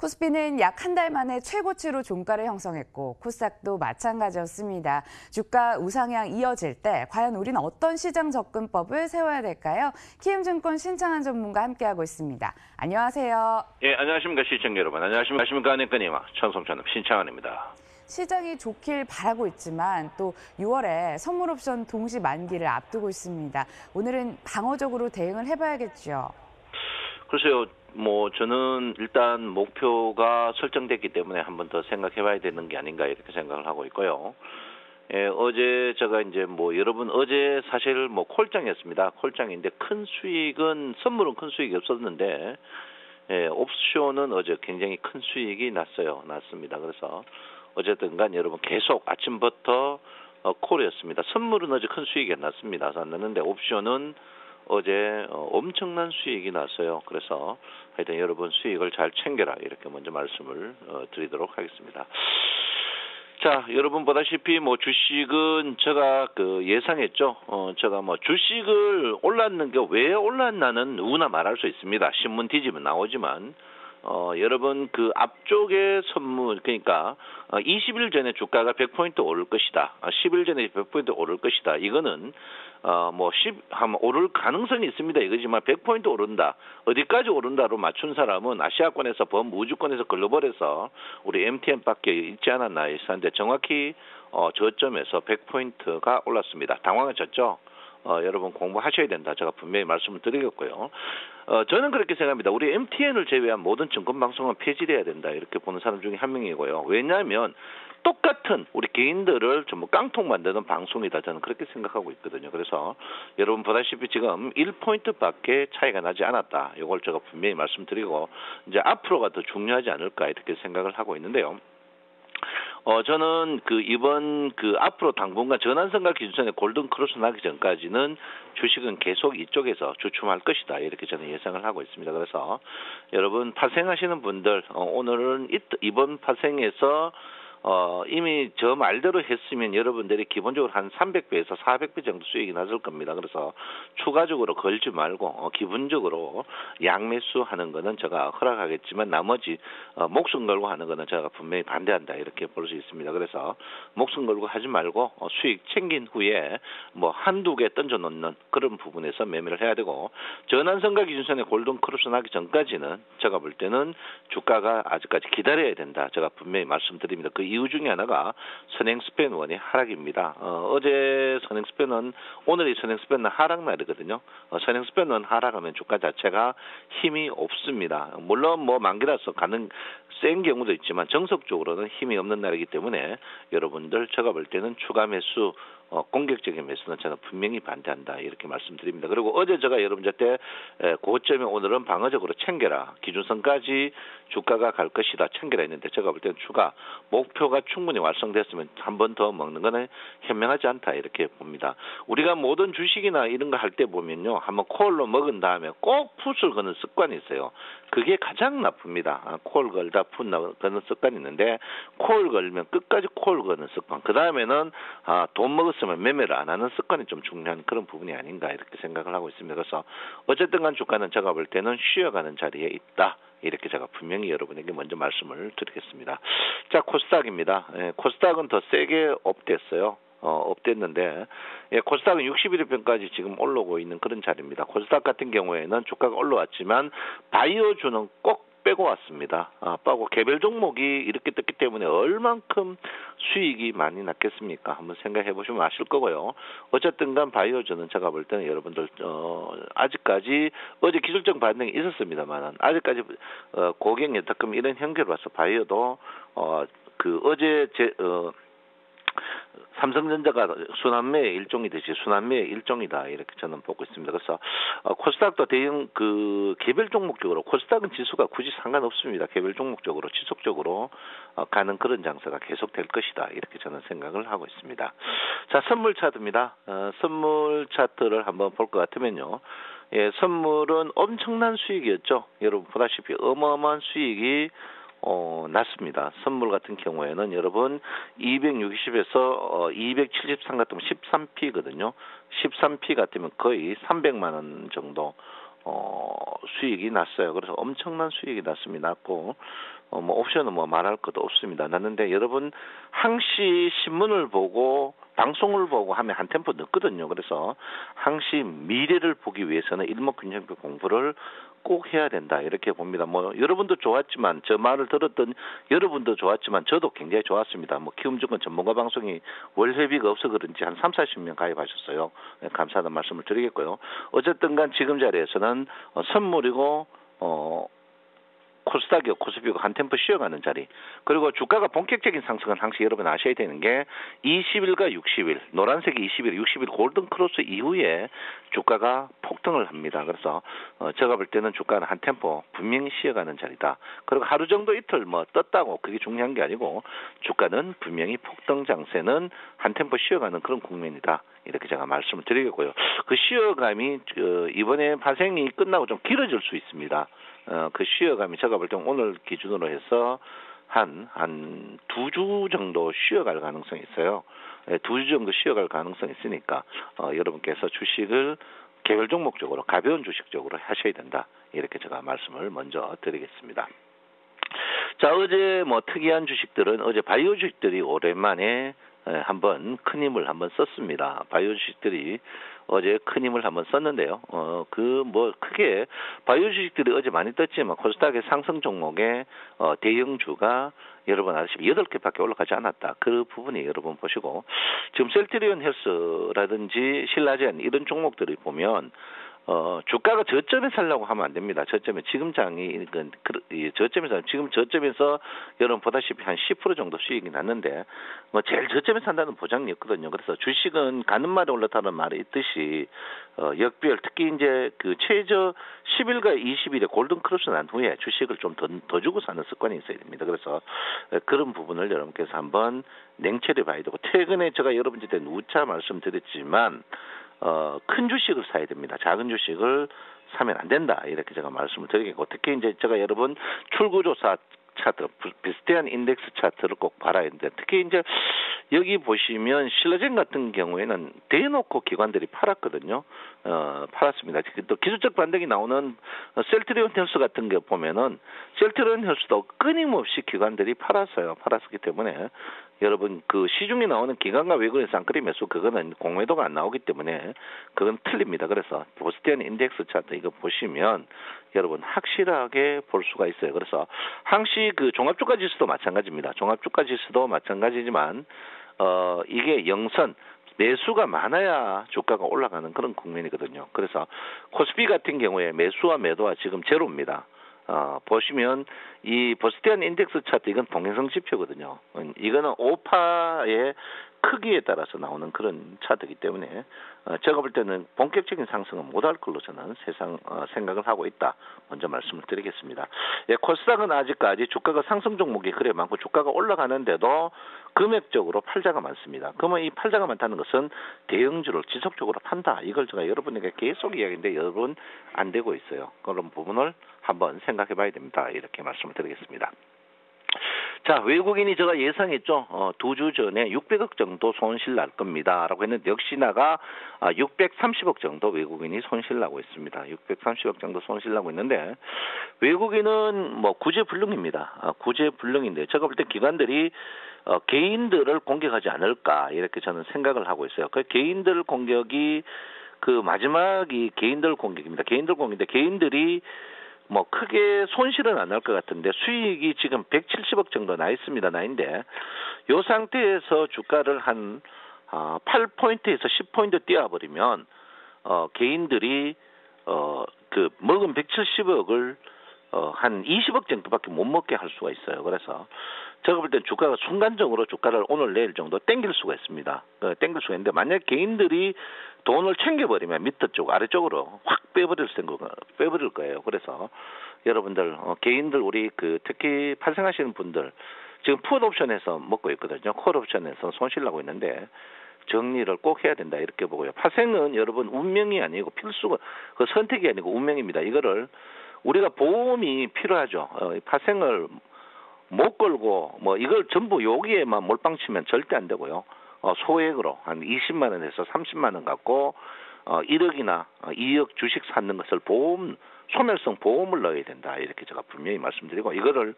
코스피는 약 한 달 만에 최고치로 종가를 형성했고 코스닥도 마찬가지였습니다. 주가 우상향 이어질 때 과연 우리는 어떤 시장 접근법을 세워야 될까요? 키움증권 신창한 전문가 함께하고 있습니다. 안녕하세요. 예, 안녕하십니까 시청자 여러분. 안녕하십니까 안녕하십니까 천송천업 신창환입니다. 시장이 좋길 바라고 있지만 또 6월에 선물 옵션 동시 만기를 앞두고 있습니다. 오늘은 방어적으로 대응을 해봐야겠죠. 글쎄요, 저는 일단 목표가 설정됐기 때문에 한 번 더 생각해봐야 되는 게 아닌가 이렇게 생각을 하고 있고요. 예, 어제 제가 이제 여러분 어제 사실 콜장이었습니다. 콜장인데 큰 수익은 선물은 큰 수익이 없었는데 예, 옵션은 어제 굉장히 큰 수익이 났습니다. 그래서 어쨌든 간 여러분 계속 아침부터 콜이었습니다. 선물은 어제 큰 수익이 났습니다. 났는데 옵션은 어제 엄청난 수익이 났어요. 그래서 하여튼 여러분 수익을 잘 챙겨라 이렇게 먼저 말씀을 드리도록 하겠습니다. 자, 여러분 보다시피 주식은 제가 예상했죠. 제가 주식을 올랐는 게 왜 올랐나는 누구나 말할 수 있습니다. 신문 뒤집으면 나오지만 여러분 앞쪽에 선물 그러니까 20일 전에 주가가 100포인트 오를 것이다. 10일 전에 100포인트 오를 것이다. 이거는 오를 가능성이 있습니다. 이거지만 100포인트 오른다. 어디까지 오른다로 맞춘 사람은 아시아권에서 범우주권에서 글로벌에서 우리 MTN밖에 있지 않았나 했었는데 정확히 저점에서 100포인트가 올랐습니다. 당황하셨죠? 여러분 공부하셔야 된다. 제가 분명히 말씀을 드리겠고요. 저는 그렇게 생각합니다. 우리 MTN을 제외한 모든 증권방송은 폐지돼야 된다. 이렇게 보는 사람 중에 한 명이고요. 왜냐하면 똑같은 우리 개인들을 전부 깡통 만드는 방송이다. 저는 그렇게 생각하고 있거든요. 그래서 여러분 보다시피 지금 1포인트밖에 차이가 나지 않았다. 이걸 제가 분명히 말씀드리고 이제 앞으로가 더 중요하지 않을까 이렇게 생각을 하고 있는데요. 저는 이번 앞으로 당분간 전환선과 기준선에 골든 크로스 나기 전까지는 주식은 계속 이쪽에서 주춤할 것이다. 이렇게 저는 예상을 하고 있습니다. 그래서 여러분 파생하시는 분들 오늘은 이번 파생에서 이미 저 말대로 했으면 여러분들이 기본적으로 한 300배에서 400배 정도 수익이 났을 겁니다. 그래서 추가적으로 걸지 말고 기본적으로 양매수 하는 거는 제가 허락하겠지만 나머지 목숨 걸고 하는 거는 제가 분명히 반대한다 이렇게 볼 수 있습니다. 그래서 목숨 걸고 하지 말고 수익 챙긴 후에 한두 개 던져 놓는 그런 부분에서 매매를 해야 되고 전환선과 기준선에 골든 크로스 나기 전까지는 제가 볼 때는 주가가 아직까지 기다려야 된다. 제가 분명히 말씀드립니다. 그 이유 중에 하나가 선행스팬원의 하락입니다. 어제 선행스팬원 오늘이 선행스팬원 하락날이거든요. 선행스팬원 하락하면 주가 자체가 힘이 없습니다. 물론 만기라서 가는 센 경우도 있지만 정석적으로는 힘이 없는 날이기 때문에 여러분들 제가 볼 때는 추가 매수 공격적인 매수는 저는 분명히 반대한다 이렇게 말씀드립니다. 그리고 어제 제가 여러분한테 고점에 오늘은 방어적으로 챙겨라 기준선까지 주가가 갈 것이다 챙겨라 했는데 제가 볼 때는 추가 목표가 충분히 완성됐으면 한 번 더 먹는 거는 현명하지 않다 이렇게 봅니다. 우리가 모든 주식이나 이런 거 할 때 보면요 한번 콜로 먹은 다음에 꼭 풋을 거는 습관이 있어요. 그게 가장 나쁩니다. 콜 걸다 풋 거는 습관이 있는데 콜 걸면 끝까지 콜 거는 습관. 그 다음에는 돈 먹었으면 매매를 안 하는 습관이 좀 중요한 그런 부분이 아닌가 이렇게 생각을 하고 있습니다. 그래서 어쨌든 간 주가는 제가 볼 때는 쉬어가는 자리에 있다. 이렇게 제가 분명히 여러분에게 먼저 말씀을 드리겠습니다. 자, 코스닥입니다. 코스닥은 더 세게 업됐어요. 업됐는데 코스닥은 61일평까지 지금 올라오고 있는 그런 자리입니다. 코스닥 같은 경우에는 주가가 올라왔지만 바이오주는 꼭 빼고 왔습니다. 빼고 개별 종목이 이렇게 떴기 때문에 얼만큼 수익이 많이 났겠습니까? 한번 생각해 보시면 아실 거고요. 어쨌든 간 바이오주는 제가 볼 때는 여러분들 아직까지 어제 기술적 반등이 있었습니다만 아직까지 고객 예탁금 이런 형태로 와서 바이오도 어제 삼성전자가 순환매의 일종이듯이 순환매의 일종이다 이렇게 저는 보고 있습니다. 그래서 코스닥도 대형 개별 종목적으로 코스닥은 지수가 굳이 상관없습니다. 개별 종목적으로 지속적으로 가는 그런 장세가 계속될 것이다 이렇게 저는 생각을 하고 있습니다. 자, 선물 차트입니다. 선물 차트를 한번 볼 것 같으면요. 예, 선물은 엄청난 수익이었죠. 여러분 보다시피 어마어마한 수익이 났습니다. 선물 같은 경우에는 여러분 260에서 273 같으면 13P거든요. 13P 같으면 거의 300만 원 정도 수익이 났어요. 그래서 엄청난 수익이 났고 뭐 옵션은 뭐 말할 것도 없습니다. 났는데 여러분 항시 신문을 보고 방송을 보고 하면 한 템포 늦거든요. 그래서 항시 미래를 보기 위해서는 일목균형표 공부를 꼭 해야 된다 이렇게 봅니다. 뭐 여러분도 좋았지만 저 말을 들었던 여러분도 좋았지만 저도 굉장히 좋았습니다. 뭐 키움증권 전문가 방송이 월회비가 없어 그런지 한 30-40명 가입하셨어요. 네, 감사하다는 말씀을 드리겠고요. 어쨌든간 지금 자리에서는 선물이고 코스닥이고 코스피고 한 템포 쉬어가는 자리. 그리고 주가가 본격적인 상승은 항상 여러분 아셔야 되는 게 20일과 60일, 노란색이 20일, 60일 골든 크로스 이후에 주가가 폭등을 합니다. 그래서 제가 볼 때는 주가는 한 템포 분명히 쉬어가는 자리다. 그리고 하루 정도 이틀 뭐 떴다고 그게 중요한 게 아니고 주가는 분명히 폭등 장세는 한 템포 쉬어가는 그런 국면이다. 이렇게 제가 말씀을 드리겠고요. 그 쉬어감이 이번에 발생이 끝나고 좀 길어질 수 있습니다. 그 쉬어감이 제가 볼 때 오늘 기준으로 해서 한 2주 정도 쉬어갈 가능성이 있어요. 2주 정도 쉬어갈 가능성이 있으니까 여러분께서 주식을 개별 종목적으로 가벼운 주식적으로 하셔야 된다. 이렇게 제가 말씀을 먼저 드리겠습니다. 자, 어제 뭐 특이한 주식들은 어제 바이오 주식들이 오랜만에 한번 큰 힘을 한번 썼습니다. 바이오 주식들이 어제 큰 힘을 한번 썼는데요. 크게 바이오 주식들이 어제 많이 떴지만 코스닥의 상승 종목의 대형주가 여러분 아시다시피 8개밖에 올라가지 않았다. 그 부분이 여러분 보시고 지금 셀트리온 헬스라든지 신라젠 이런 종목들을 보면 주가가 저점에 살려고 하면 안 됩니다. 저점에 지금 장이 저점에서 지금 저점에서 여러분 보다시피 한 10% 정도 수익이 났는데 뭐 제일 저점에 산다는 보장이 없거든요. 그래서 주식은 가는 말에 올랐다는 말이 있듯이 역별 특히 이제 그 최저 10일과 20일에 골든 크로스 난 후에 주식을 좀 더 주고 사는 습관이 있어야 됩니다. 그래서 그런 부분을 여러분께서 한번 냉철히 봐야 되고 최근에 제가 여러분한테 누차 말씀드렸지만 큰 주식을 사야 됩니다. 작은 주식을 사면 안 된다. 이렇게 제가 말씀을 드리겠고 특히 이제 제가 여러분 출구조사 차트, 비슷한 인덱스 차트를 꼭 봐야 되는데 특히 이제 여기 보시면 신라젠 같은 경우에는 대놓고 기관들이 팔았거든요. 팔았습니다. 또 기술적 반등이 나오는 셀트리온 헬스 같은 거 보면은 셀트리온 헬스도 끊임없이 기관들이 팔았었기 때문에 여러분 그 시중에 나오는 기관과 외국인 쌍끌이 매수 그거는 공매도가 안 나오기 때문에 그건 틀립니다. 그래서 보스턴 인덱스 차트 이거 보시면 여러분 확실하게 볼 수가 있어요. 그래서 항시 그 종합주가 지수도 마찬가지입니다. 종합주가 지수도 마찬가지지만 이게 영선 매수가 많아야 주가가 올라가는 그런 국면이거든요. 그래서 코스피 같은 경우에 매수와 매도와 지금 제로입니다. 보시면 이 보스턴 인덱스 차트 이건 동행성 지표거든요. 이거는 오파의 크기에 따라서 나오는 그런 차트이기 때문에 제가 볼 때는 본격적인 상승은 못할 걸로 저는 생각을 하고 있다. 먼저 말씀을 드리겠습니다. 코스닥은 아직까지 주가가 상승 종목이 그래 많고 주가가 올라가는데도 금액적으로 팔자가 많습니다. 그러면 이 팔자가 많다는 것은 대형주를 지속적으로 판다. 이걸 제가 여러분에게 계속 이야기인데 여러분 안 되고 있어요. 그런 부분을 한번 생각해 봐야 됩니다. 이렇게 말씀을 드리겠습니다. 자, 외국인이 제가 예상했죠. 2주 전에 600억 정도 손실 날 겁니다. 라고 했는데 역시나가 630억 정도 외국인이 손실 나고 있습니다. 630억 정도 손실 나고 있는데 외국인은 뭐 구제불능입니다. 구제불능인데 제가 볼 때 기관들이 개인들을 공격하지 않을까 이렇게 저는 생각을 하고 있어요. 그 개인들 공격이 그 마지막이 개인들 공격입니다. 개인들 공격인데 개인들이 뭐 크게 손실은 안 날 것 같은데 수익이 지금 170억 정도 나 있습니다. 나인데 이 상태에서 주가를 한 8포인트에서 10포인트 띄워버리면 개인들이 그 먹은 170억을 한 20억 정도밖에 못 먹게 할 수가 있어요. 그래서 제가 볼 땐 주가가 순간적으로 주가를 오늘 내일 정도 땡길 수가 있습니다. 땡길 수가 있는데 만약 개인들이 돈을 챙겨버리면 밑에 쪽 아래쪽으로 확 빼버릴 거예요. 그래서 여러분들 개인들 우리 그 특히 발생하시는 분들 지금 풋 옵션에서 먹고 있거든요. 콜 옵션에서 손실 나고 있는데 정리를 꼭 해야 된다 이렇게 보고요. 파생은 여러분 운명이 아니고 필수가 그 선택이 아니고 운명입니다. 이거를 우리가 보험이 필요하죠. 파생을 못 걸고 뭐 이걸 전부 여기에만 몰빵치면 절대 안 되고요. 소액으로 한 20만 원에서 30만 원 갖고 1억이나 2억 주식 사는 것을 보험 소멸성 보험을 넣어야 된다. 이렇게 제가 분명히 말씀드리고 이거를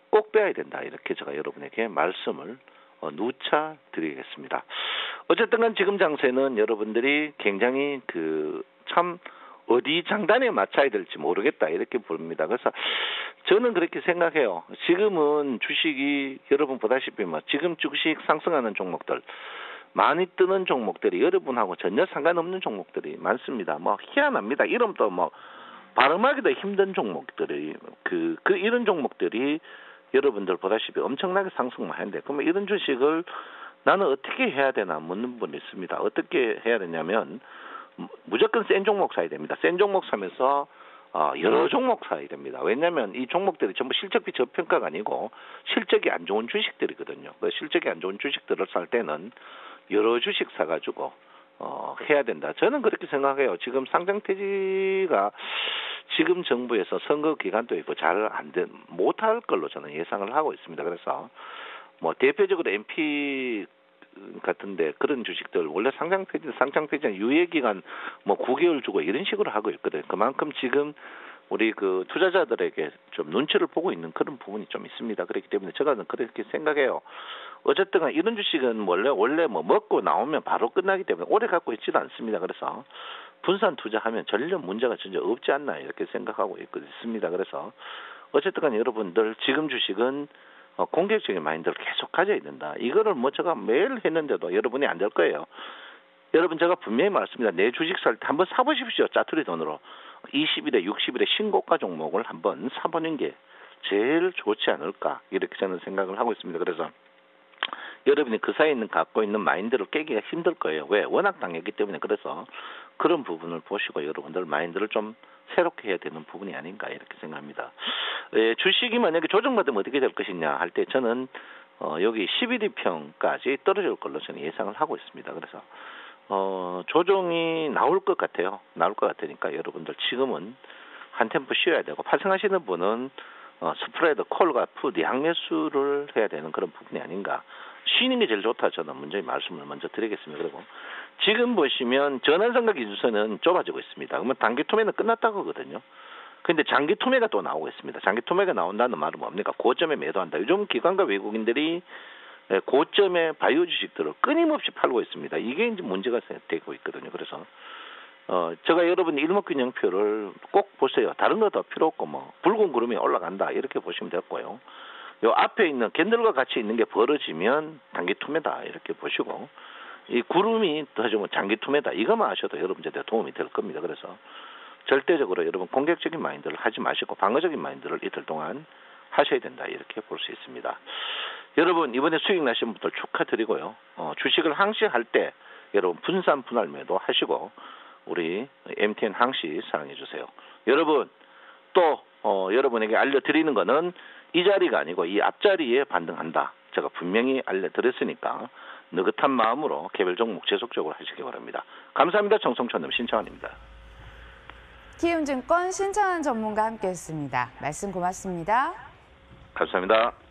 꼭 빼야 된다. 이렇게 제가 여러분에게 말씀을 누차 드리겠습니다. 어쨌든 간 지금 장세는 여러분들이 굉장히 참 어디 장단에 맞춰야 될지 모르겠다 이렇게 봅니다. 그래서 저는 그렇게 생각해요. 지금은 주식이 여러분 보다시피 지금 주식 상승하는 종목들 많이 뜨는 종목들이 여러분하고 전혀 상관없는 종목들이 많습니다. 희한합니다. 이름도 발음하기도 힘든 종목들이 이런 종목들이 여러분들 보다시피 엄청나게 상승만 하는데 그러면 이런 주식을 나는 어떻게 해야 되나 묻는 분이 있습니다. 어떻게 해야 되냐면 무조건 센 종목 사야 됩니다. 센 종목 사면서 여러 종목 사야 됩니다. 왜냐하면 이 종목들이 전부 실적비 저평가가 아니고 실적이 안 좋은 주식들이거든요. 그 실적이 안 좋은 주식들을 살 때는 여러 주식 사가지고 해야 된다. 저는 그렇게 생각해요. 지금 상장폐지가 지금 정부에서 선거 기간도 있고 못할 걸로 저는 예상을 하고 있습니다. 그래서 대표적으로 MP 같은데 그런 주식들 원래 상장폐지는 유예기간 9개월 주고 이런 식으로 하고 있거든요. 그만큼 지금 우리 투자자들에게 좀 눈치를 보고 있는 그런 부분이 좀 있습니다. 그렇기 때문에 제가 그렇게 생각해요. 어쨌든 이런 주식은 원래 먹고 나오면 바로 끝나기 때문에 오래 갖고 있지도 않습니다. 그래서 분산 투자하면 전혀 문제가 전혀 없지 않나 이렇게 생각하고 있습니다. 그래서 어쨌든 여러분들 지금 주식은 공격적인 마인드를 계속 가져야 된다. 이거를 제가 매일 했는데도 여러분이 안 될 거예요. 여러분 제가 분명히 말씀드립니다. 내 주식 살 때 한번 사보십시오. 짜투리 돈으로 20일에 60일에 신고가 종목을 한번 사보는 게 제일 좋지 않을까 이렇게 저는 생각을 하고 있습니다. 그래서 여러분이 그 사이에 갖고 있는 마인드를 깨기가 힘들 거예요. 왜? 워낙 당했기 때문에. 그래서 그런 부분을 보시고 여러분들 마인드를 좀 새롭게 해야 되는 부분이 아닌가 이렇게 생각합니다. 주식이 만약에 조정받으면 어떻게 될 것이냐 할 때 저는 여기 11위평까지 떨어질 걸로 저는 예상을 하고 있습니다. 그래서 조정이 나올 것 같아요. 나올 것 같으니까 여러분들 지금은 한 템포 쉬어야 되고 파생하시는 분은 스프레드, 콜과 풋 양매수를 해야 되는 그런 부분이 아닌가. 쉬는 게 제일 좋다. 저는 먼저 말씀을 먼저 드리겠습니다. 그리고 지금 보시면 전환선과 기준선은 좁아지고 있습니다. 그러면 단기 투매는 끝났다고 하거든요. 그런데 장기 투매가 또 나오고 있습니다. 장기 투매가 나온다는 말은 뭡니까? 고점에 매도한다. 요즘 기관과 외국인들이 고점의 바이오 주식들을 끊임없이 팔고 있습니다. 이게 이제 문제가 되고 있거든요. 그래서 제가 여러분 일목균형표를 꼭 보세요. 다른 거 더 필요 없고 붉은 구름이 올라간다 이렇게 보시면 됐고요. 요 앞에 있는 캔들과 같이 있는 게 벌어지면 단기 투매다 이렇게 보시고 이 구름이 더좀 장기 투매다 이거만 아셔도 여러분들한테 도움이 될 겁니다. 그래서 절대적으로 여러분 공격적인 마인드를 하지 마시고 방어적인 마인드를 이틀 동안 하셔야 된다 이렇게 볼 수 있습니다. 여러분 이번에 수익 나신 분들 축하드리고요. 주식을 항시할 때 여러분 분산 분할 매도 하시고 우리 MTN 항시 사랑해 주세요. 여러분 또 여러분에게 알려드리는 거는 이 자리가 아니고 이 앞자리에 반등한다. 제가 분명히 알려드렸으니까 느긋한 마음으로 개별 종목 지속적으로 하시기 바랍니다. 감사합니다. 정성천님 신창환입니다. 키움증권 신창환 전문가 함께했습니다. 말씀 고맙습니다. 감사합니다.